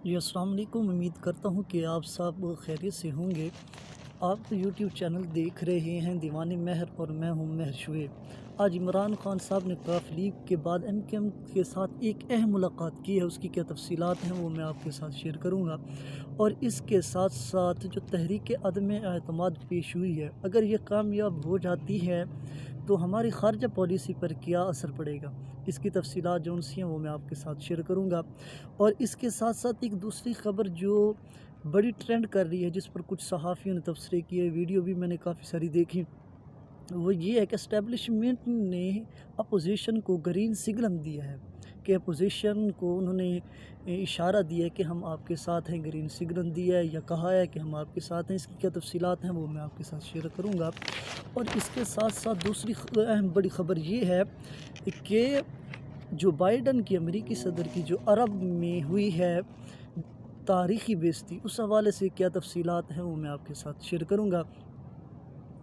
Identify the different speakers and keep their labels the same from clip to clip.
Speaker 1: جی السلام علیکم، امید کرتا ہوں کہ آپ سب خیریت سے ہوں گے۔ آپ یوٹیوب چینل دیکھ رہے ہیں دیوان مہر اور میں ہوں مہر شعیب۔ آج عمران خان صاحب نے کاف لیگ کے بعد ایم کیو ایم کے ساتھ ایک اہم ملاقات کی ہے۔ اس کی کیا تفصیلات ہیں وہ میں آپ کے ساتھ شیئر کروں گا، اور اس کے ساتھ ساتھ جو تحریک عدم اعتماد پیش ہوئی ہے، اگر یہ کامیاب ہو جاتی ہے تو ہماری خارجہ پالیسی پر کیا اثر پڑے گا، اس کی تفصیلات جو سی ہیں وہ میں آپ کے ساتھ شیئر کروں گا۔ اور اس کے ساتھ ساتھ ایک دوسری خبر جو بڑی ٹرینڈ کر رہی ہے، جس پر کچھ صحافیوں نے تبصرے کیے، ویڈیو بھی میں نے کافی ساری دیکھی، وہ یہ ہے کہ اسٹیبلشمنٹ نے اپوزیشن کو گرین سگنل دیا ہے، کہ اپوزیشن کو انہوں نے اشارہ دیا ہے کہ ہم آپ کے ساتھ ہیں، گرین سگنل دیا ہے یا کہا ہے کہ ہم آپ کے ساتھ ہیں۔ اس کی کیا تفصیلات ہیں وہ میں آپ کے ساتھ شیئر کروں گا۔ اور اس کے ساتھ ساتھ دوسری اہم بڑی خبر یہ ہے کہ جو بائیڈن کی امریکی صدر کی جو عرب میں ہوئی ہے تاریخی بیزتی، اس حوالے سے کیا تفصیلات ہیں وہ میں آپ کے ساتھ شیئر کروں گا۔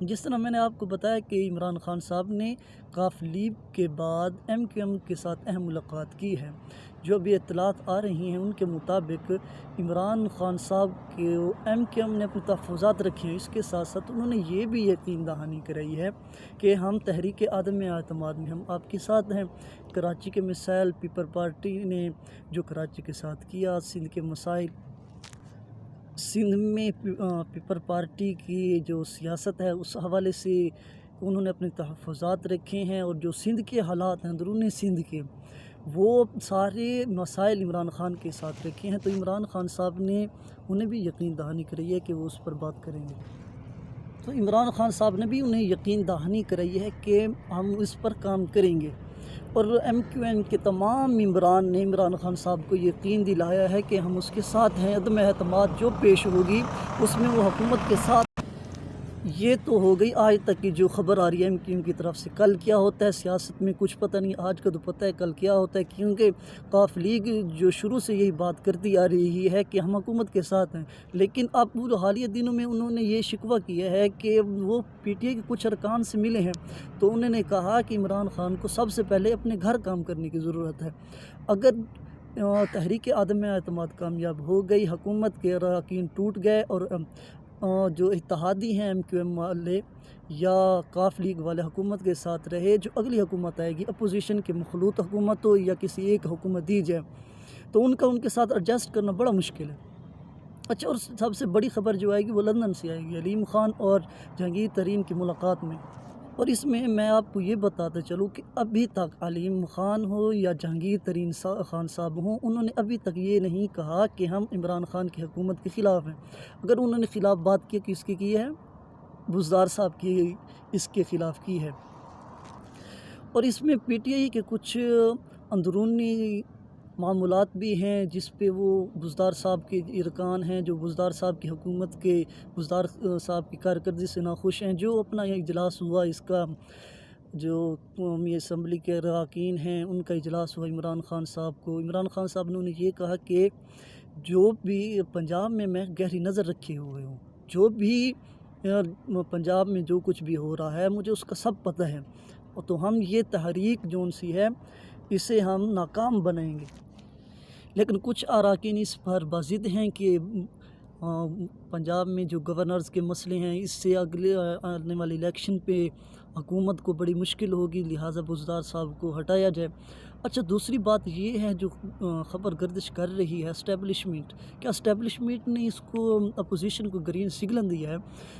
Speaker 1: جس طرح میں نے آپ کو بتایا کہ عمران خان صاحب نے کاف لیگ کے بعد ایم کیو ایم کے ساتھ اہم ملاقات کی ہے۔ جو بھی اطلاعات آ رہی ہیں ان کے مطابق عمران خان صاحب کے ایم کیو ایم نے اپنے تحفظات رکھے ہیں۔ اس کے ساتھ ساتھ انہوں نے یہ بھی یقین دہانی کرائی ہے کہ ہم تحریک عدم اعتماد میں ہم آپ کے ساتھ ہیں۔ کراچی کے مسائل پیپل پارٹی نے جو کراچی کے ساتھ کیا، سندھ کے مسائل، سندھ میں پیپل پارٹی کی جو سیاست ہے اس حوالے سے انہوں نے اپنے تحفظات رکھے ہیں، اور جو سندھ کے حالات ہیں اندرون سندھ کے، وہ سارے مسائل عمران خان کے ساتھ رکھے ہیں۔ تو عمران خان صاحب نے انہیں بھی یقین دہانی کرائی ہے کہ وہ اس پر بات کریں گے۔ تو عمران خان صاحب نے بھی انہیں یقین دہانی کرائی ہے کہ ہم اس پر کام کریں گے، اور ایم کیو ایم کے تمام ممبران نے عمران خان صاحب کو یقین دلایا ہے کہ ہم اس کے ساتھ ہیں۔ عدم اعتماد جو پیش ہوگی اس میں وہ حکومت کے ساتھ۔ یہ تو ہو گئی آج تک کی جو خبر آ رہی ہے ایم کیو ایم کی طرف سے۔ کل کیا ہوتا ہے سیاست میں کچھ پتہ نہیں، آج کا تو پتہ ہے کل کیا ہوتا ہے، کیونکہ کاف لیگ جو شروع سے یہی بات کرتی آ رہی ہے کہ ہم حکومت کے ساتھ ہیں، لیکن اب وہ حالیہ دنوں میں انہوں نے یہ شکوہ کیا ہے کہ وہ پی ٹی آئی کے کچھ ارکان سے ملے ہیں، تو انہوں نے کہا کہ عمران خان کو سب سے پہلے اپنے گھر کام کرنے کی ضرورت ہے۔ اگر تحریک عدم اعتماد کامیاب ہو گئی، حکومت کے اراکین ٹوٹ گئے، اور جو اتحادی ہیں ایم کیو ایم والے یا کاف لیگ والے حکومت کے ساتھ رہے، جو اگلی حکومت آئے گی اپوزیشن کی مخلوط حکومت ہو یا کسی ایک حکومت دی جائے، تو ان کے ساتھ ایڈجسٹ کرنا بڑا مشکل ہے۔ اچھا، اور سب سے بڑی خبر جو آئے گی وہ لندن سے آئے گی، علیم خان اور جہانگیر ترین کی ملاقات میں۔ اور اس میں آپ کو یہ بتاتا چلوں کہ ابھی تک علیم خان ہو یا جہانگیر ترین خان صاحب ہوں، انہوں نے ابھی تک یہ نہیں کہا کہ ہم عمران خان کی حکومت کے خلاف ہیں۔ اگر انہوں نے خلاف بات کی، کس کی ہے؟ بزدار صاحب کی اس کے خلاف کی ہے۔ اور اس میں پی ٹی آئی کے کچھ اندرونی معاملات بھی ہیں جس پہ وہ بزدار صاحب کے ارکان ہیں، جو بزدار صاحب کی حکومت کے، بزدار صاحب کی کارکردگی سے ناخوش ہیں۔ جو اپنا یہ اجلاس ہوا، اس کا جو قومی اسمبلی کے اراکین ہیں ان کا اجلاس ہوا عمران خان صاحب کو، عمران خان صاحب نے یہ کہا کہ جو بھی پنجاب میں گہری نظر رکھے ہوئے ہوں، جو بھی پنجاب میں جو کچھ بھی ہو رہا ہے مجھے اس کا سب پتہ ہے، تو ہم یہ تحریک جون سی ہے اسے ہم ناکام بنائیں گے۔ لیکن کچھ اراکین اس پر بضد ہیں کہ پنجاب میں جو گورنرز کے مسئلے ہیں، اس سے اگلے آنے والے الیکشن پہ حکومت کو بڑی مشکل ہوگی، لہٰذا بزدار صاحب کو ہٹایا جائے۔ اچھا، دوسری بات یہ ہے جو خبر گردش کر رہی ہے اسٹیبلشمنٹ، کیا اسٹیبلشمنٹ نے اس کو اپوزیشن کو گرین سگنل دیا ہے؟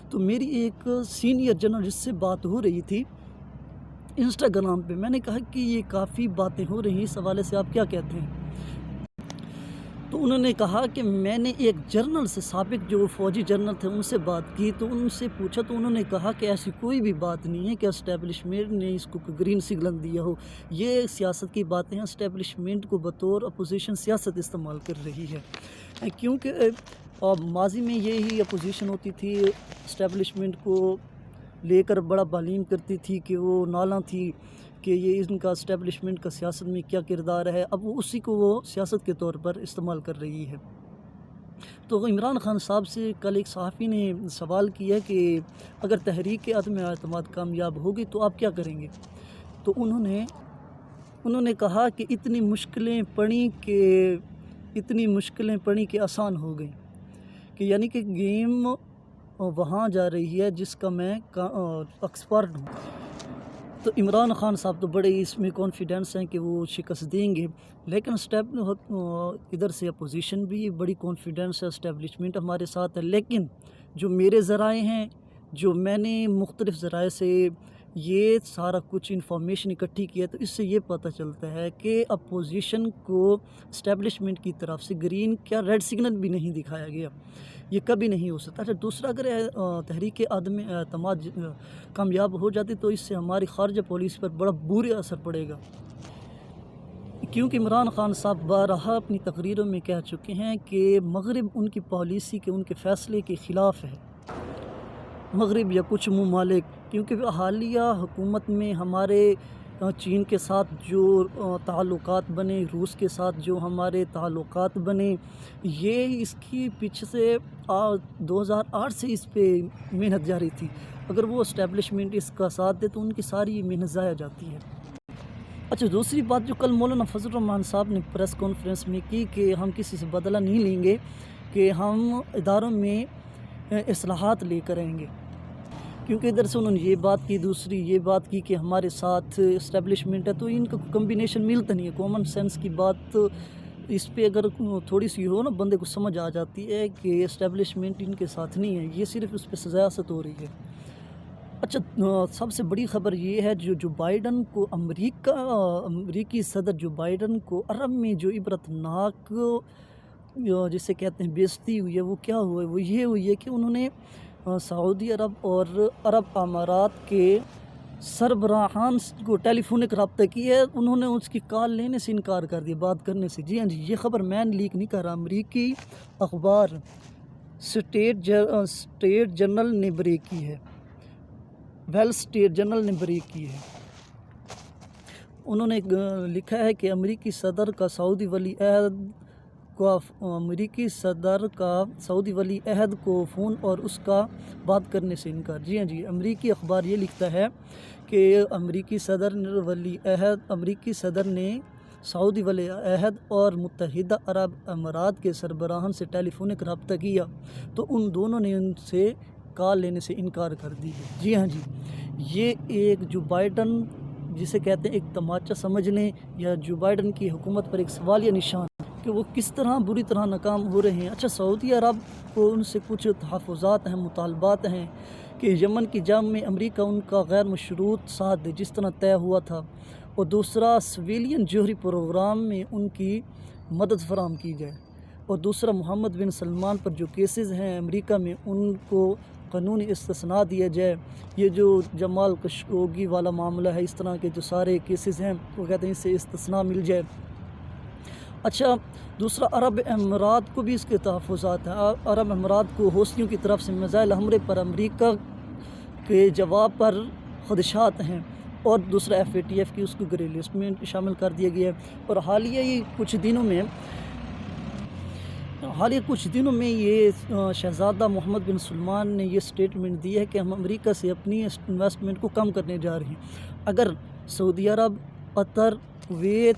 Speaker 1: تو میری ایک سینئر جنرل جس سے بات ہو رہی تھی انسٹاگرام پہ، میں نے کہا کہ یہ کافی باتیں ہو رہی ہیں، اس حوالے سے آپ کیا کہتے ہیں؟ تو انہوں نے کہا کہ میں نے ایک جرنل سے، سابق جو فوجی جرنل تھے ان سے بات کی، تو ان سے پوچھا تو انہوں نے کہا کہ ایسی کوئی بھی بات نہیں ہے کہ اسٹیبلشمنٹ نے اس کو گرین سگنل دیا ہو، یہ سیاست کی باتیں ہیں، اسٹیبلشمنٹ کو بطور اپوزیشن سیاست استعمال کر رہی ہے، کیونکہ ماضی میں یہی اپوزیشن ہوتی تھی، اسٹیبلشمنٹ کو لے کر بڑا بالیم کرتی تھی کہ وہ نالاں تھی کہ یہ ان کا اسٹیبلشمنٹ کا سیاست میں کیا کردار ہے، اب وہ اسی کو وہ سیاست کے طور پر استعمال کر رہی ہے۔ تو عمران خان صاحب سے کل ایک صحافی نے سوال کیا کہ اگر تحریک عدم اعتماد کامیاب ہوگی تو آپ کیا کریں گے؟ تو انہوں نے کہا کہ اتنی مشکلیں پڑیں کہ اتنی مشکلیں پڑیں کہ آسان ہو گئیں، کہ یعنی کہ گیم وہاں جا رہی ہے جس کا میں ایکسپرٹ ہوں۔ تو عمران خان صاحب تو بڑے اس میں کانفیڈنس ہیں کہ وہ شکست دیں گے، لیکن ادھر سے اپوزیشن بھی بڑی کانفیڈنس ہے، اسٹیبلشمنٹ ہمارے ساتھ ہے، لیکن جو میرے ذرائع ہیں، جو میں نے مختلف ذرائع سے یہ سارا کچھ انفارمیشن اکٹھی کیا، تو اس سے یہ پتہ چلتا ہے کہ اپوزیشن کو اسٹیبلشمنٹ کی طرف سے گرین کیا ریڈ سگنل بھی نہیں دکھایا گیا، یہ کبھی نہیں ہو سکتا۔ اچھا، دوسرا، اگر تحریک عدم اعتماد کامیاب ہو جاتی تو اس سے ہماری خارجہ پالیسی پر بڑا برا اثر پڑے گا، کیونکہ عمران خان صاحب بارہا اپنی تقریروں میں کہہ چکے ہیں کہ مغرب ان کی پالیسی کے، ان کے فیصلے کے خلاف ہے، مغرب یا کچھ ممالک، کیونکہ حالیہ حکومت میں ہمارے چین کے ساتھ جو تعلقات بنے، روس کے ساتھ جو ہمارے تعلقات بنے، یہ اس کی پیچھے سے 2008 سے اس پہ محنت جاری تھی۔ اگر وہ اسٹیبلشمنٹ اس کا ساتھ دے تو ان کی ساری محنت ضائع جاتی ہے۔ اچھا، دوسری بات جو کل مولانا فضل الرحمان صاحب نے پریس کانفرنس میں کی کہ ہم کسی سے بدلہ نہیں لیں گے، کہ ہم اداروں میں اصلاحات لے کر آئیں گے، کیونکہ ادھر سے انہوں نے یہ بات کی، دوسری یہ بات کی کہ ہمارے ساتھ اسٹیبلشمنٹ ہے، تو ان کا کمبینیشن ملتا نہیں ہے۔ کامن سینس کی بات اس پہ اگر تھوڑی سی ہو نا، بندے کو سمجھ آ جاتی ہے کہ اسٹیبلشمنٹ ان کے ساتھ نہیں ہے، یہ صرف اس پہ سیاست ہو رہی ہے۔ اچھا، سب سے بڑی خبر یہ ہے جو بائیڈن کو امریکی صدر جو بائیڈن کو عرب میں جو عبرتناک جسے کہتے ہیں بے عزتی ہوئی ہے، وہ کیا ہوا ہے؟ وہ یہ ہوئی ہے کہ انہوں نے سعودی عرب اور عرب امارات کے سربراہان کو ٹیلی فونک رابطہ کیا ہے، انہوں نے اس کی کال لینے سے انکار کر دیا، بات کرنے سے۔ جی ہاں جی، یہ خبر میں لیک نہیں کر رہا، امریکی اخبار اسٹریٹ جرنل نے بریک کی ہے، ویل اسٹریٹ جرنل نے بریک کی ہے۔ انہوں نے لکھا ہے کہ امریکی صدر کا سعودی ولی عہد کو فون اور اس کا بات کرنے سے انکار۔ جی ہاں جی، امریکی اخبار یہ لکھتا ہے کہ امریکی صدر نے سعودی ولی عہد اور متحدہ عرب امارات کے سربراہان سے ٹیلی فونک رابطہ کیا، تو ان دونوں نے ان سے کال لینے سے انکار کر دی ہے۔ جی ہاں جی، یہ ایک جو بائیڈن جسے کہتے ہیں ایک تماچا سمجھ لیں، یا جو بائیڈن کی حکومت پر ایک سوالیہ نشان کہ وہ کس طرح بری طرح ناکام ہو رہے ہیں۔ اچھا، سعودی عرب کو ان سے کچھ تحفظات ہیں، مطالبات ہیں کہ یمن کی جنگ میں امریکہ ان کا غیر مشروط ساتھ دے، جس طرح طے ہوا تھا، اور دوسرا سویلین جوہری پروگرام میں ان کی مدد فراہم کی جائے، اور دوسرا محمد بن سلمان پر جو کیسز ہیں امریکہ میں ان کو قانونی استثناء دیا جائے۔ یہ جو جمال خشوگی والا معاملہ ہے، اس طرح کے جو سارے کیسز ہیں، وہ کہتے ہیں اس سے استثناء مل جائے۔ اچھا، دوسرا عرب امارات کو بھی اس کے تحفظات ہیں۔ عرب امارات کو حوثیوں کی طرف سے میزائل حملے پر امریکہ کے جواب پر خدشات ہیں، اور دوسرا FATF کی اس کو گرے لسٹ میں شامل کر دیا گیا ہے۔ اور حالیہ کچھ دنوں میں یہ شہزادہ محمد بن سلمان نے یہ سٹیٹمنٹ دی ہے کہ ہم امریکہ سے اپنی انویسٹمنٹ کو کم کرنے جا رہے ہیں۔ اگر سعودی عرب، قطر، کویت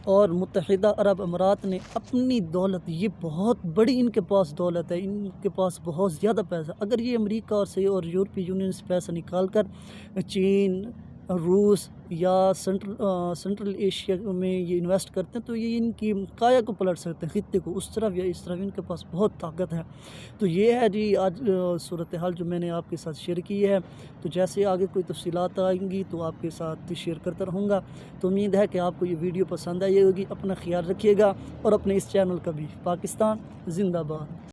Speaker 1: اور متحدہ عرب امارات نے اپنی دولت، یہ بہت بڑی ان کے پاس دولت ہے، ان کے پاس بہت زیادہ پیسہ، اگر یہ امریکہ اور یورپی یونین سے پیسہ نکال کر چین، روس یا سنٹرل ایشیا میں یہ انویسٹ کرتے ہیں، تو یہ ان کی کایا کو پلٹ سکتے ہیں، خطے کو اس طرف یا اس طرف، ان کے پاس بہت طاقت ہے۔ تو یہ ہے جی آج صورتحال جو میں نے آپ کے ساتھ شیئر کی ہے۔ تو جیسے آگے کوئی تفصیلات آئیں گی تو آپ کے ساتھ شیئر کرتا رہوں گا۔ تو امید ہے کہ آپ کو یہ ویڈیو پسند آئی ہوگی۔ اپنا خیال رکھیے گا، اور اپنے اس چینل کا بھی۔ پاکستان زندہ باد۔